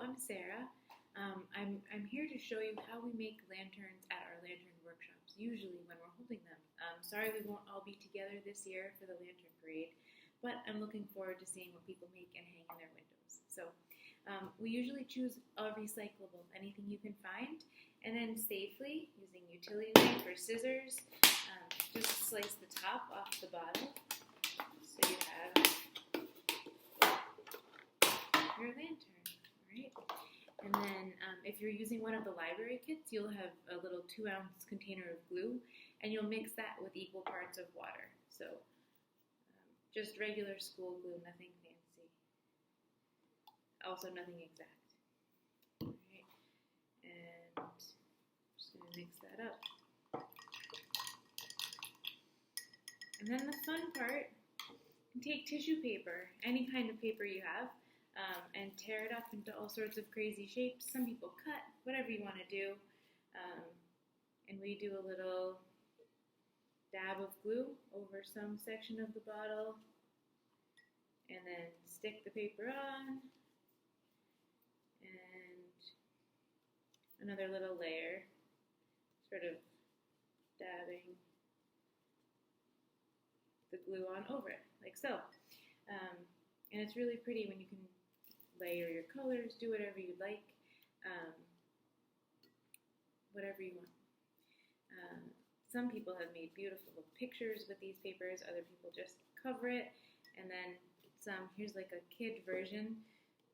I'm Sarah. I'm here to show you how we make lanterns at our lantern workshops, usually when we're holding them. Sorry we won't all be together this year for the lantern parade, but I'm looking forward to seeing what people make and hang in their windows. So we usually choose a recyclable, anything you can find, and then safely, using utility knife or scissors, just slice the top off the bottle so you have your lantern, right? And then if you're using one of the library kits, you'll have a little 2-ounce container of glue, and you'll mix that with equal parts of water. So just regular school glue, nothing fancy. Also nothing exact. All right. And I'm just going to mix that up. And then the fun part, take tissue paper, any kind of paper you have, and tear it up into all sorts of crazy shapes. Some people cut, whatever you want to do. And we do a little dab of glue over some section of the bottle, and then stick the paper on, and another little layer, sort of dabbing the glue on over it, like so. And it's really pretty when you can layer your colors, do whatever you like, whatever you want. Some people have made beautiful pictures with these papers, other people just cover it, and then here's like a kid version,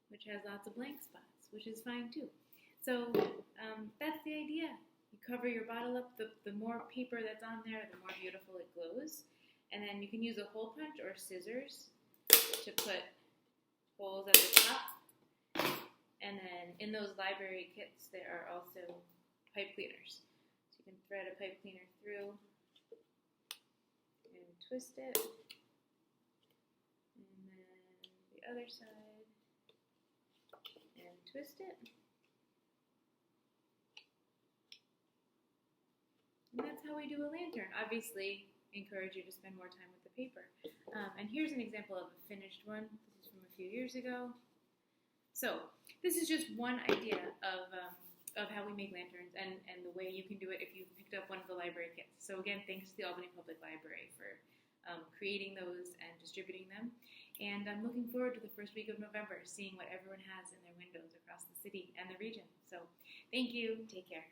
which has lots of blank spots, which is fine too. So that's the idea. You cover your bottle up, the more paper that's on there, the more beautiful it glows. And then you can use a hole punch or scissors to put holes at the top. And then in those library kits, there are also pipe cleaners. So you can thread a pipe cleaner through and twist it. And then the other side, and twist it. And that's how we do a lantern. Obviously, encourage you to spend more time with the paper. And here's an example of a finished one. This is from a few years ago. So this is just one idea of how we make lanterns and the way you can do it if you picked up one of the library kits. So again, thanks to the Albany Public Library for creating those and distributing them. And I'm looking forward to the first week of November, seeing what everyone has in their windows across the city and the region. So thank you. Take care.